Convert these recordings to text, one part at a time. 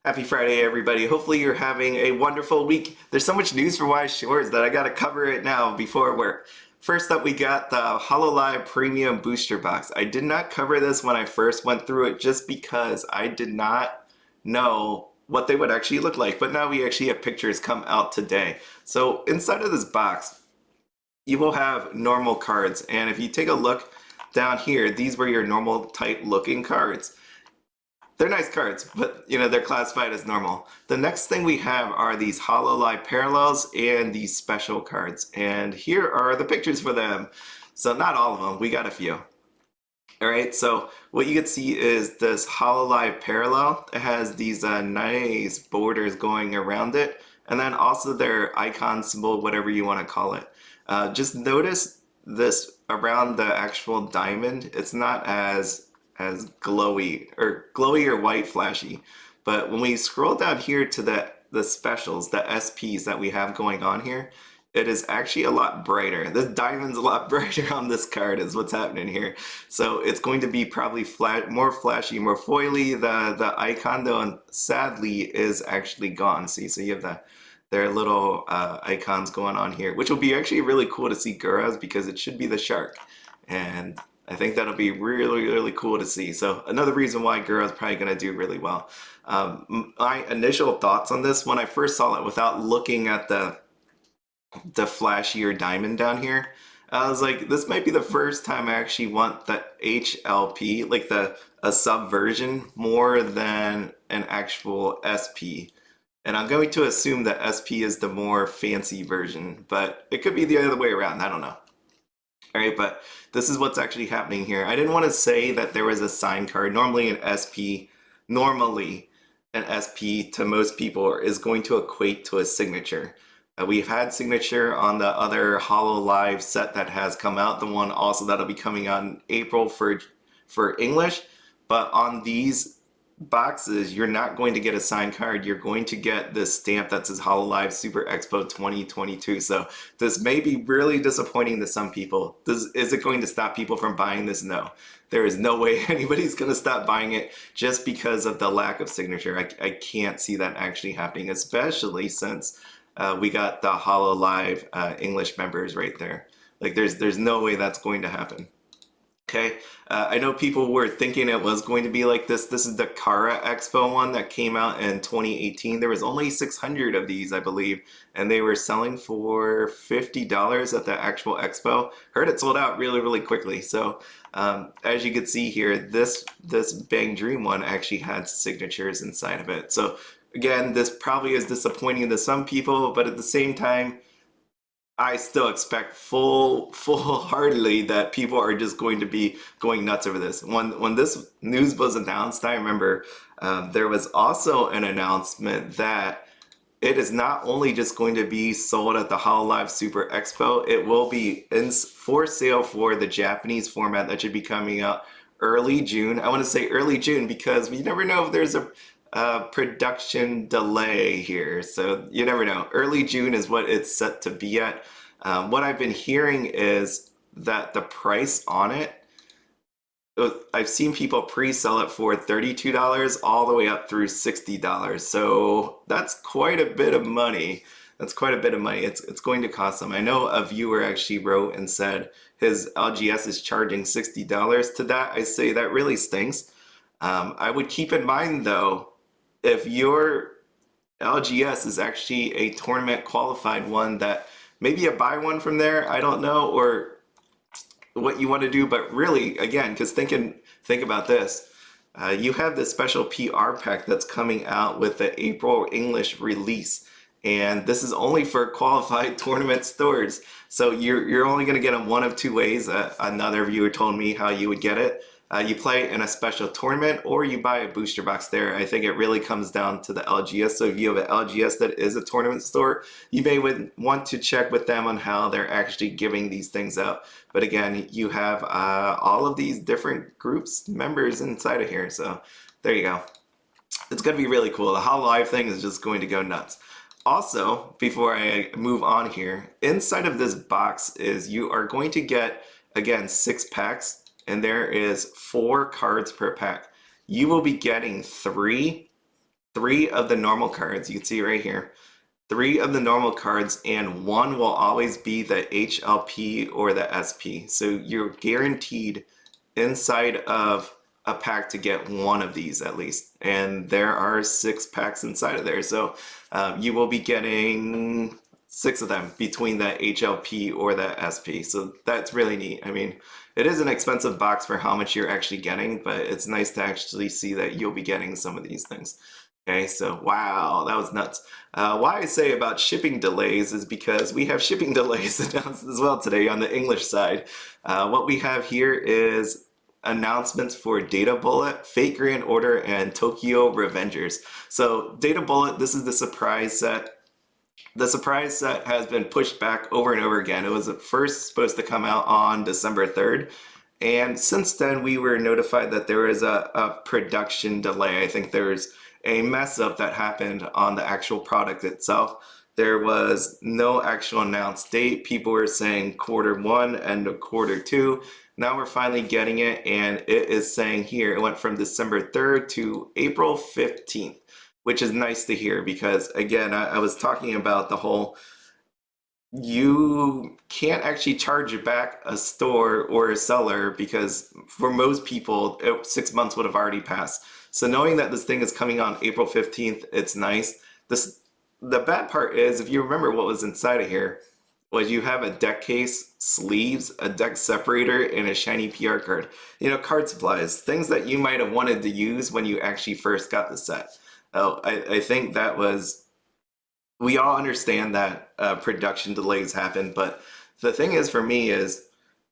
Happy Friday, everybody. Hopefully you're having a wonderful week. There's so much news for Weiss Schwarz that I gotta cover it now before work. First up, we got the Hololive Premium Booster Box. I did not cover this when I first went through it just because I did not know what they would actually look like, but now we actually have pictures come out today. So inside of this box, you will have normal cards, and if you take a look down here, these were your normal type looking cards. They're nice cards, but they're classified as normal. The next thing we have are these HoloLive Parallels and these special cards. And here are the pictures for them. So not all of them, we got a few. All right, so what you can see is this HoloLive Parallel. It has these nice borders going around it. And then also their icon symbol, whatever you want to call it. Just notice this around the actual diamond. It's not as glowy or white flashy, but when we scroll down here to the specials, the SPs that we have going on here, it is actually a lot brighter. This diamond's a lot brighter on this card is what's happening here. So it's going to be probably more flashy, more foily. The icon though, and sadly, is actually gone. See, so you have their little icons going on here, which will be actually really cool to see Gura's because it should be the shark. And I think that'll be really, really cool to see. So another reason why Gura's probably going to do really well. My initial thoughts on this when I first saw it without looking at the flashier diamond down here, I was like, this might be the first time I actually want the HLP, like a subversion, more than an actual SP. And I'm going to assume that SP is the more fancy version, but it could be the other way around. I don't know. All right, but this is what's actually happening here. I didn't want to say that there was a sign card. Normally an SP to most people is going to equate to a signature. We've had signature on the other HoloLive set that has come out, the one also that'll be coming out in April for English, but on these boxes, you're not going to get a signed card. You're going to get this stamp that says HoloLive Super Expo 2022. So this may be really disappointing to some people. Is it going to stop people from buying this? No. There is no way anybody's going to stop buying it just because of the lack of signature. I can't see that actually happening, especially since we got the HoloLive English members right there. Like there's no way that's going to happen. Okay, I know people were thinking it was going to be like this. This is the Cara Expo one that came out in 2018. There was only 600 of these, I believe, and they were selling for $50 at the actual expo. Heard it sold out really, really quickly. So as you can see here, this Bang Dream one actually had signatures inside of it. So again, this probably is disappointing to some people, but at the same time, I still expect full-heartedly that people are just going to be going nuts over this. When this news was announced, I remember there was also an announcement that it is not only just going to be sold at the HoloLive Super Expo, it will be for sale for the Japanese format that should be coming out early June. I want to say early June because we never know if there's a production delay here, so you never know. Early June is what it's set to be at. What I've been hearing is that the price on it, I've seen people pre-sell it for $32 all the way up through $60. So that's quite a bit of money. That's quite a bit of money. It's going to cost them. I know a viewer actually wrote and said his LGS is charging $60. To that, I say that really stinks. I would keep in mind though, if your LGS is actually a tournament qualified one, that maybe you buy one from there, I don't know, or what you want to do, but really, again, because think about this, you have this special PR pack that's coming out with the April English release, and this is only for qualified tournament stores, so you're only going to get them one of two ways. Another viewer told me how you would get it. You play in a special tournament or you buy a booster box there. I think it really comes down to the LGS. So if you have an LGS that is a tournament store, you may want to check with them on how they're actually giving these things out. But again, you have all of these different groups, members inside of here. So there you go. It's going to be really cool. The HoloLive thing is just going to go nuts. Also, before I move on here, inside of this box is you are going to get, again, 6 packs. And there is 4 cards per pack. You will be getting 3 3 of the normal cards. You can see right here. 3 of the normal cards, and 1 will always be the HLP or the SP. So you're guaranteed inside of a pack to get 1 of these at least. And there are 6 packs inside of there. So you will be getting 6 of them between the HLP or the SP. So that's really neat. I mean, it is an expensive box for how much you're actually getting, but it's nice to actually see that you'll be getting some of these things. Okay, so wow, that was nuts. Why I say about shipping delays is because we have shipping delays announced as well today on the English side. What we have here is announcements for Data Bullet, Fate Grand Order, and Tokyo Revengers. So Data Bullet, this is the surprise set. The surprise set has been pushed back over and over again. It was first supposed to come out on December 3rd. And since then, we were notified that there was a production delay. I think there's a mess up that happened on the actual product itself. There was no actual announced date. People were saying Q1, end of Q2. Now we're finally getting it, and it is saying here it went from December 3rd to April 15th, which is nice to hear because, again, I was talking about the whole you can't actually charge back a store or a seller because for most people, 6 months would have already passed. So knowing that this thing is coming on April 15th, it's nice. The bad part is, if you remember what was inside of here, was you have a deck case, sleeves, a deck separator, and a shiny PR card. You know, card supplies, things that you might have wanted to use when you actually first got the set. Oh, I think that was, we all understand that production delays happen, but the thing is for me is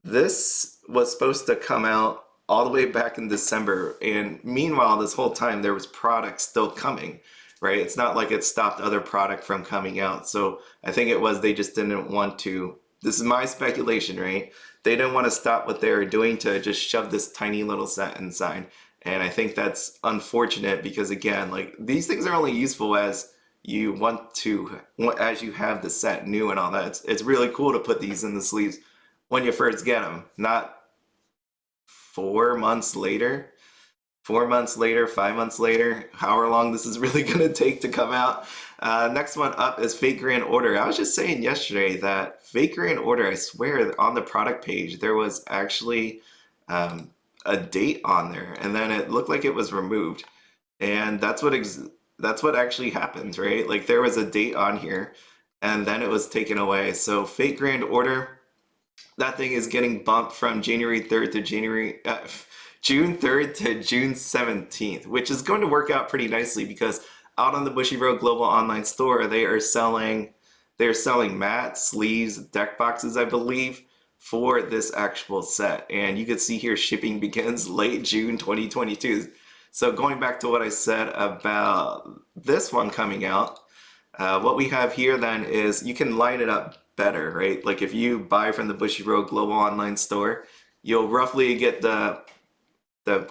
this was supposed to come out all the way back in December, and meanwhile this whole time there was product still coming, right? It's not like it stopped other product from coming out. So I think it was they just didn't want to, this is my speculation, right? They didn't want to stop what they were doing to just shove this tiny little set inside. And I think that's unfortunate because, again, like, these things are only useful as you want to, as you have the set new and all that. It's really cool to put these in the sleeves when you first get them, not 4 months later. 4 months later, 5 months later, however long this is really going to take to come out. Next one up is Fate Grand Order. I was just saying yesterday that Fate Grand Order, I swear on the product page, there was actually a date on there, and then it looked like it was removed. And that's what actually happens, right? Like, there was a date on here, and then it was taken away. So Fate Grand Order, that thing is getting bumped from January 3rd to June 3rd to June 17th, which is going to work out pretty nicely because out on the Bushiroad Global Online Store, they're selling mats, sleeves, deck boxes, I believe, for this actual set. And you can see here shipping begins late June 2022. So going back to what I said about this one coming out, what we have here then is you can line it up better, right? Like if you buy from the Bushiroad Global Online Store, you'll roughly get the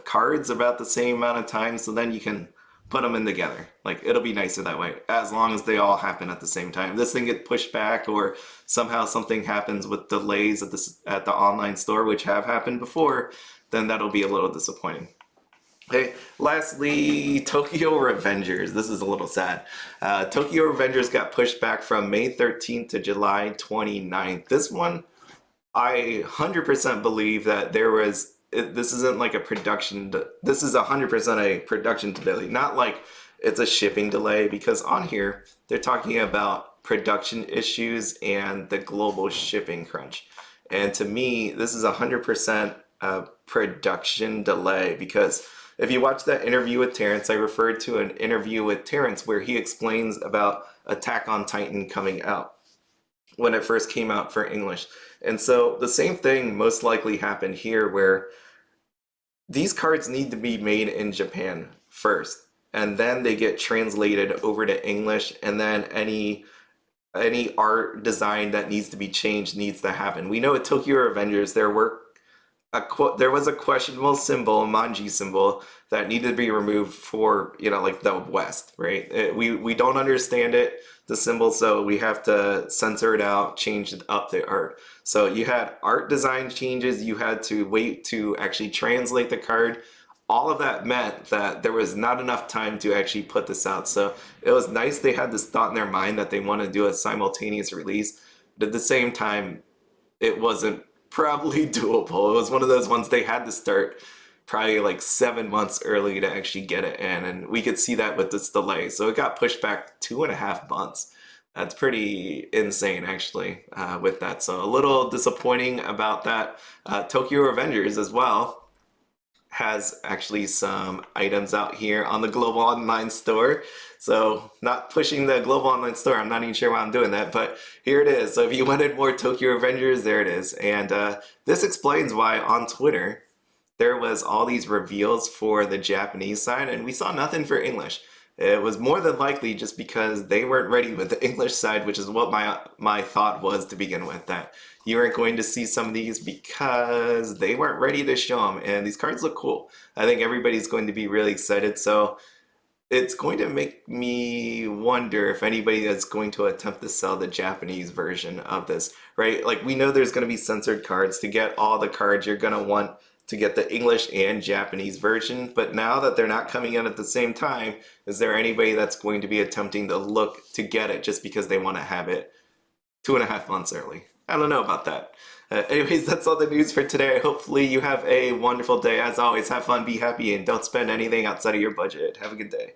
cards about the same amount of time, so then you can put them in together. Like, it'll be nicer that way, as long as they all happen at the same time. If this thing gets pushed back or somehow something happens with delays at the online store, which have happened before, then that'll be a little disappointing. Okay, lastly, Tokyo Revengers. This is a little sad. Tokyo Revengers got pushed back from May 13th to July 29th. This one, I 100% believe that this isn't like a production, this is 100% a production delay, not like it's a shipping delay, because on here, they're talking about production issues and the global shipping crunch. And to me, this is 100% a production delay, because if you watch that interview with Terrence, I referred to an interview with Terrence where he explains about Attack on Titan coming out when it first came out for English. And so the same thing most likely happened here, where these cards need to be made in Japan first, and then they get translated over to English, and then any art design that needs to be changed needs to happen. We know at Tokyo Revengers there was a questionable symbol, a manji symbol, that needed to be removed for, like the West, right? We don't understand it, the symbol, so we have to censor it out, change it up the art. So you had art design changes, you had to wait to actually translate the card. all of that meant that there was not enough time to actually put this out. So it was nice they had this thought in their mind that they want to do a simultaneous release, but at the same time, it wasn't probably doable. It was one of those ones they had to start probably like 7 months early to actually get it in, and we could see that with this delay. So it got pushed back 2.5 months. That's pretty insane, actually, with that. So a little disappointing about that. Tokyo Revengers as well has actually some items out here on the global online store. So not pushing the global online store, I'm not even sure why I'm doing that, but here it is. So if you wanted more Tokyo Revengers, there it is. And this explains why on Twitter there was all these reveals for the Japanese side and we saw nothing for English. It was more than likely just because they weren't ready with the English side, which is what my thought was to begin with, that you weren't going to see some of these because they weren't ready to show them. And these cards look cool. I think everybody's going to be really excited. So it's going to make me wonder if anybody is going to attempt to sell the Japanese version of this, right? Like we know there's going to be censored cards. To get all the cards, you're going to want to get the English and Japanese version. But now that they're not coming in at the same time, is there anybody that's going to be attempting to look to get it just because they want to have it 2.5 months early? I don't know about that. Anyways, that's all the news for today. Hopefully you have a wonderful day. As always, have fun, be happy, and don't spend anything outside of your budget. Have a good day.